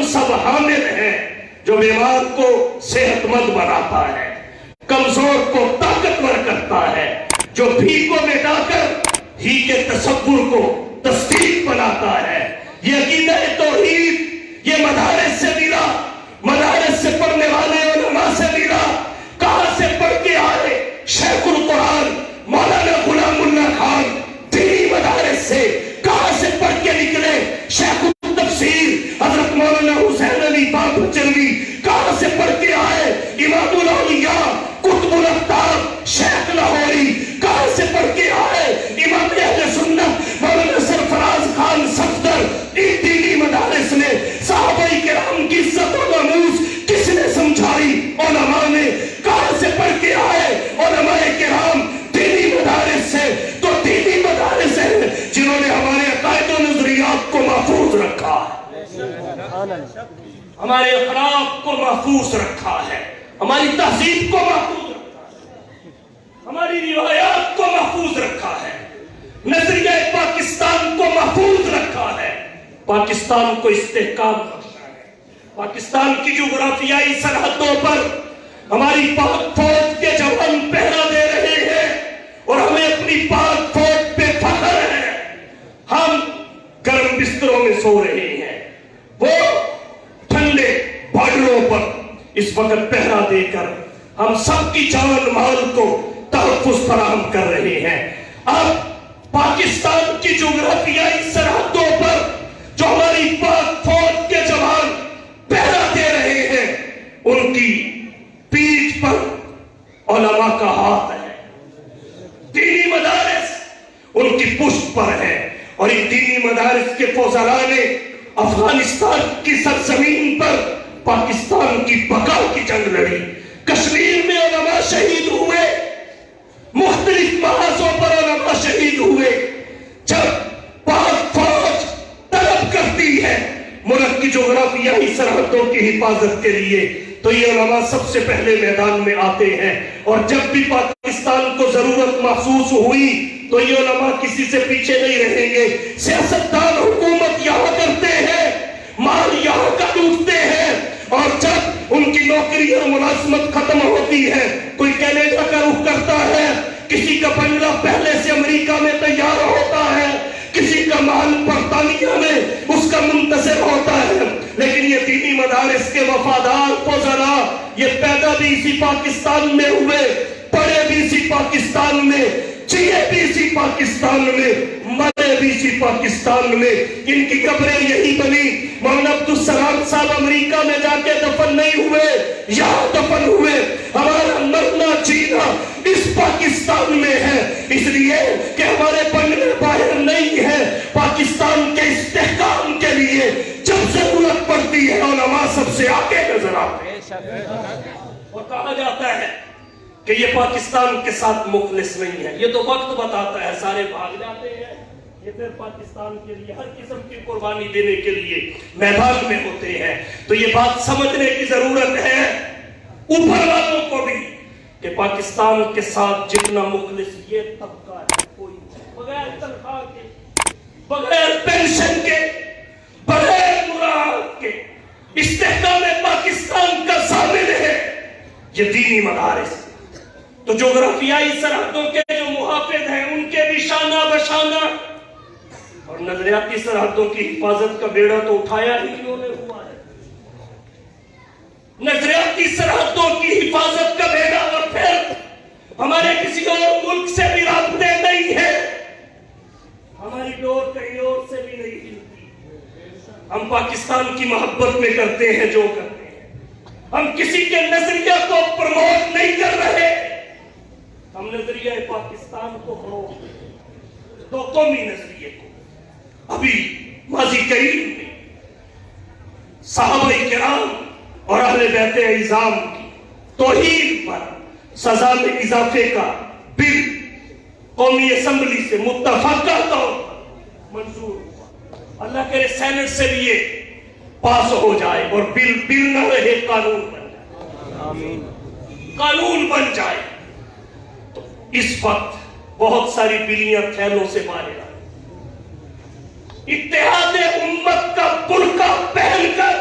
سب حامل ہیں جو بیمار کو صحت مند بناتا ہے، کمزور کو طاقتور کرتا ہے، جو بھی کو مٹا کر ہی کے تصور کو تصدیق بناتا ہے۔ یہ عقیدہ توحید یہ مدارس سے ملا، مدارس سے پڑھنے والے علماء سے ملا۔ کہاں سے پڑھ کے آئے؟ شیخ القرآن مولانا غلام اللہ خان دینی مدارس سے۔ کہاں سے پڑھ کے نکلے؟ شیخ التفسیر حضرت مولانا حسین علی بابچلوی۔ کہاں سے پڑھ کے آئے؟ امام الاولیاء قطب الاقطاب شیخ لاہوری۔ کہاں سے پڑھ کے آئے؟ امام اہل سنت مولانا سرفراز خان صفدر۔ ان دینی مدارس نے صحابہ کرام کی عزت و ناموس کس نے سمجھائی؟ علماء نے۔ کہاں سے پڑھ کے آئے؟ علماء کرام دینی مدارس سے۔ تو دینی مدارس ہیں جنہوں نے ہمارے عقائد و نظریات کو محفوظ رکھا ہے، ہمارے اخلاق کو محفوظ رکھا ہے، ہماری تہذیب کو محفوظ رکھا ہے، ہماری روایات کو محفوظ رکھا ہے، نظریہ پاکستان کو محفوظ رکھا ہے، پاکستان کو استحکام بخشا ہے۔ پاکستان کی جغرافیائی سرحدوں پر ہماری پاک فوج کے جوان پہرا دے رہے ہیں اور ہمیں اپنی پاک فوج پہ فخر ہے۔ ہم گرم بستروں میں سو رہے ہیں، وہ ٹھنڈے بارڈروں پر اس وقت پہرا دے کر ہم سب کی جان مال کو تحفظ فراہم کر رہے ہیں۔ اب پاکستان کی جغرافیائی سرحدوں پر جو ہماری پاک فوج کے جوان پہرا دے رہے ہیں، ان کی پیٹھ پر علماء کا ہاتھ ہے، دینی مدارس ان کی پشت پر ہے، اور ان دینی مدارس کے فضلاء نے افغانستان کی سرزمین پر پاکستان کی بقا کی جنگ لڑی۔ کشمیر میں علماء شہید ہوئے، مختلف محاذوں پر علماء شہید ہوئے۔ جب پاک فوج طلب کرتی ہے ملک کی جغرافیائی سرحدوں کی حفاظت کے لیے، تو یہ علماء سب سے پہلے میدان میں آتے ہیں، اور جب بھی پاکستان کو ضرورت محسوس ہوئی تو یہ علماء کسی سے پیچھے نہیں رہیں گے۔ سیاستدان حکومت یہاں کرتے ہیں، مال یہاں کا لوٹتے ہیں، اور جب ان کی نوکری اور ملازمت ختم ہوتی ہے، کوئی کینیڈا کا رخ کرتا ہے، کسی کا بنگلہ پہلے سے امریکہ میں تیار ہوتا ہے، کسی کا محل برطانیہ میں اس کا منتظر ہوتا ہے۔ لیکن یہ دینی مدارس کے وفادار فضلاء یہ پیدا بھی اسی پاکستان میں ہوئے، پڑھے بھی اسی پاکستان میں، جیے بھی اسی پاکستان میں، مرے بھی اسی پاکستان میں۔ ان کی قبریں یہی بنی۔ مولانا عبدالسلام صاحب امریکہ میں جا کے دفن نہیں ہوئے، یہاں دفن ہوئے۔ ہمارا مرنا جینا اس پاکستان میں ہے، اس لیے کہ ہمارے بنگلے باہر نہیں ہے۔ پاکستان کے استحکام کے لیے جب ضرورت پڑتی ہے علماء سب سے آگے نظر آتے ہیں، اور کہا جاتا ہے کہ یہ پاکستان کے ساتھ مخلص نہیں ہے۔ یہ تو وقت بتاتا ہے، سارے بھاگ جاتے ہیں، یہ پھر پاکستان کے لیے ہر قسم کی قربانی دینے کے لیے میدان میں ہوتے ہیں۔ تو یہ بات سمجھنے کی ضرورت ہے اوپر والوں کو بھی کہ پاکستان کے ساتھ جتنا مخلص یہ طبقہ ہے، کوئی بغیر تنخواہ کے، بغیر پینشن کے، بغیر مراعات کے استحکام پاکستان کا ضامن ہے یہ دینی مدارس۔ تو جغرافیائی سرحدوں کے جو محافظ ہیں ان کے بھی شانہ بشانہ، اور نظریاتی سرحدوں کی حفاظت کا بیڑا تو اٹھایا ہی انہوں نے ہوا ہے۔ نظریاتی سرحدوں کی حفاظت کا بیڑا، اور پھر ہمارے کسی اور ملک سے بھی رابطے نہیں ہیں، ہماری ڈور کہیں اور سے بھی نہیں ہلتی۔ ہم پاکستان کی محبت میں کرتے ہیں جو کرتے ہیں، ہم کسی کے نظریہ کو پروموٹ نہیں کر رہے، ہم نظریہ پاکستان کو فروغ دیں، دو قومی نظریے کو۔ ابھی ماضی قریب میں صحابہ کرام اور اہل بیت اعظام کی توہین پر سزا میں اضافے کا بل قومی اسمبلی سے متفقہ طور پر منظور ہوا۔ اللہ کرے سینٹ سے بھی یہ پاس ہو جائے اور بل نہ رہے، قانون بن جائے، آمین، قانون بن جائے۔ تو اس وقت بہت ساری بلیاں تھیلوں سے باہر آئی، اتحاد امت کا برقع پہن کر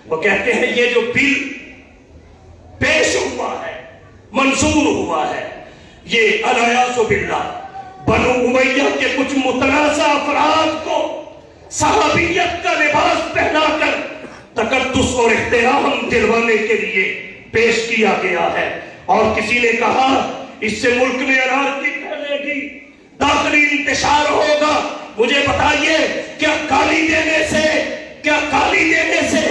وہ کہتے ہیں یہ جو بل پیش ہوا ہے، منظور ہوا ہے، یہ الیاذ باللہ بنو امیہ کے کچھ متنازع افراد کو صحابیت کا لباس پہنا کر تقدس اور احترام دلوانے کے لیے پیش کیا گیا ہے۔ اور کسی نے کہا اس سے ملک میں انارکی پھیلے گی، داخلی انتشار ہوگا۔ مجھے بتائیے کیا گالی دینے سے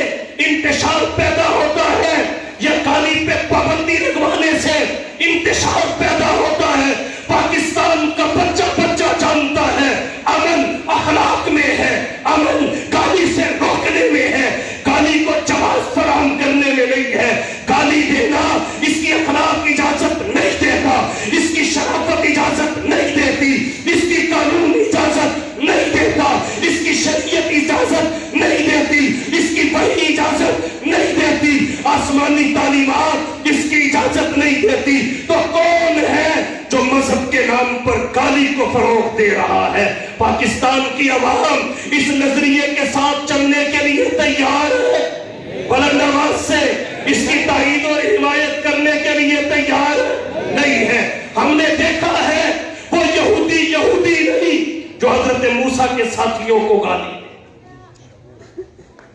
انتشار پیدا ہوتا ہے یا گالی پہ پابندی لگوانے سے انتشار پیدا ہوتا ہے؟ پاکستان کا بچہ جانتا ہے امن اخلاق میں ہے، امن گالی سے روکنے میں ہے، گالی کو جواز فراہم کرنے میں نہیں ہے۔ گالی دینا اس کی اخلاق اجازت نہیں دیتا، اس کی شرافت اجازت نہیں دیتی، اس کی قانون اجازت نہیں دیتا، اس کی شریعت اجازت نہیں دیتی، اس کی وحی اجازت نہیں دیتی، آسمانی تعلیمات اس کی اجازت نہیں دیتی۔ تو کون ہے جو مذہب کے نام پر گالی کو فروغ دے رہا ہے؟ پاکستان کی عوام اس نظریے کے ساتھ چلنے کے لیے تیار ہے، بلند آواز سے اس کی تائید اور حمایت کرنے کے لیے تیار نہیں ہے۔ ہم نے دیکھا ہے وہ یہودی نہیں جو حضرت موسیٰ کے ساتھیوں کو گالی دے،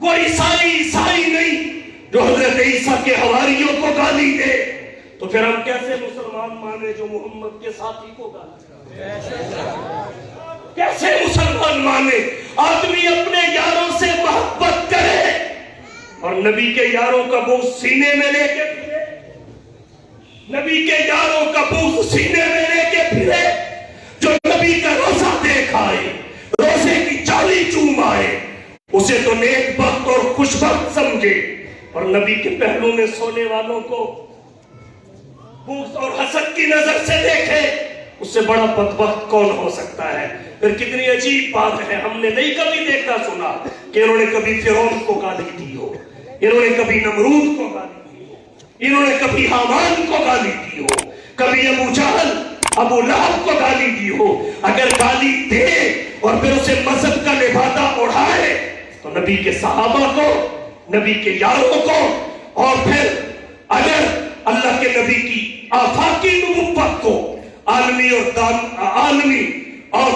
وہ عیسائی نہیں جو حضرت عیسیٰ کے حواریوں کو گالی دے۔ تو پھر ہم کیسے مسلمان مانے جو محمد کے ساتھی کو گالی دے؟ کیسے مسلمان مانے؟ آدمی اپنے یاروں سے محبت کرے اور نبی کے یاروں کا بوجھ سینے میں لے کے پھرے، نبی کے یاروں کا بوجھ سینے میں لے کے پھرے، جو نبی کا روزہ دیکھ آئے، روزے کی چالی چوم آئے، اسے تو نیک بخت اور خوش بخت سمجھے، اور نبی کے پہلو میں سونے والوں کو بغض اور حسد کی نظر سے دیکھے، اس سے بڑا بدبخت کون ہو سکتا ہے؟ پھر کتنی عجیب بات ہے، ہم نے نہیں کبھی دیکھا سنا کہ انہوں نے کبھی فرعون کو گالی دی ہو، انہوں نے کبھی نمرود کو گالی دی ہو، انہوں نے کبھی حامان کو گالی دی ہو، کبھی ابو جہل ابو لہب کو گالی دی ہو۔ اگر گالی دے اور پھر اسے مذہب کا لبادہ اڑھائے تو نبی کے صحابہ کو، نبی کے یاروں کو، اور پھر اگر اللہ کے نبی کی آفاقی نبوت کو، عالمی اور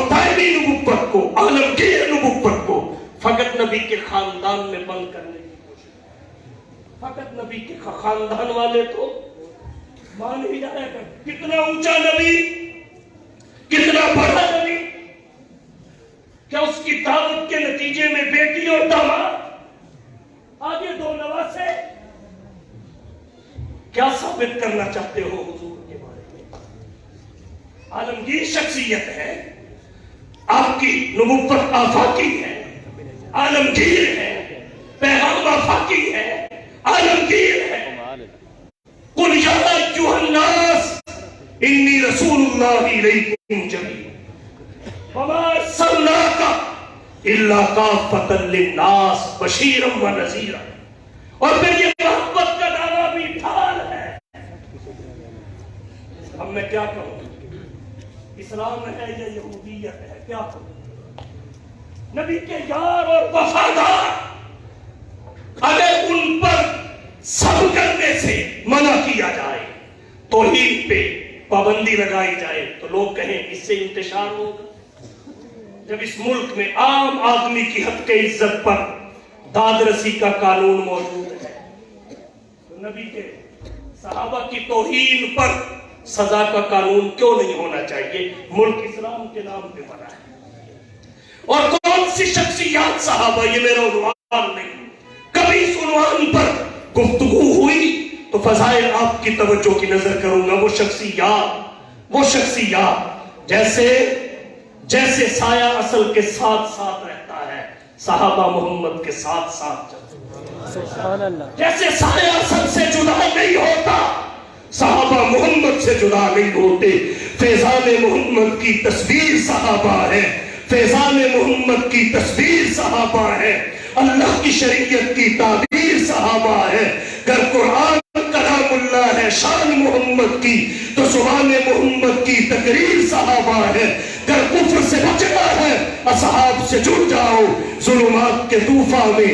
دائمی نبوت کو، عالمگیر نبوت کو فقط نبی کے خاندان میں بند کرنے کی کوشش، فقط نبی کے خاندان والے تو مان ہی جائے گا۔ کتنا اونچا نبی، کتنا بڑا نبی، کیا اس کی دعوت کے نتیجے میں بیٹی اور داماد، آگے دو نواسے، کیا ثابت کرنا چاہتے ہو حضور کے بارے میں؟ عالمگیر شخصیت ہے، آپ کی نبوت آفاقی ہے، عالمگیر ہے، پیغام آفاقی ہے، عالمگیر ہے۔ قل یا ایھا الناس انی رسول اللہ الیکم جمیعا وما ارسلناک الا کافۃ للناس بشیرا ونذیرا۔ اور پھر یہ محبت کا دعویٰ بھی ڈھال ہے۔ اب میں کیا کہوں؟ اسلام ہے یا یہودیت ہے؟ کیا کہوں؟ نبی کے یار اور وفادار اگر ان پر سب کرنے سے منع کیا جائے، توحید پہ پابندی لگائی جائے، تو لوگ کہیں اس سے انتشار ہوگا۔ جب اس ملک میں عام آدمی کی حق کے عزت پر داد رسی کا قانون موجود ہے، تو نبی کے صحابہ کی توہین پر سزا کا قانون کیوں نہیں ہونا چاہیے؟ ملک اسلام کے نام پہ بنا ہے۔ اور کون سی شخصیات صحابہ، یہ میرا عنوان نہیں، کبھی اس عنوان پر گفتگو ہوئی تو فضائل آپ کی توجہ کی نظر کروں گا۔ وہ شخصیات جیسے سایہ اصل کے ساتھ ساتھ رہتا ہے، صحابہ محمد کے ساتھ ساتھ چلتا ہے۔ جیسے سایہ اصل سے جدا نہیں ہوتا، صحابہ محمد سے جدا نہیں ہوتے۔ فیضان محمد کی تصویر صحابہ ہے، فیضان محمد کی تصویر صحابہ ہے، اللہ کی شریعت کی تعبیر صحابہ ہے۔ گر قرآن کلام اللہ ہے شان محمد کی، تو زبان محمد کی تقریر صحابہ ہے۔ گر کفر سے بچنا ہے اصحاب سے جڑ جاؤ، ظلمات کے طوفان میں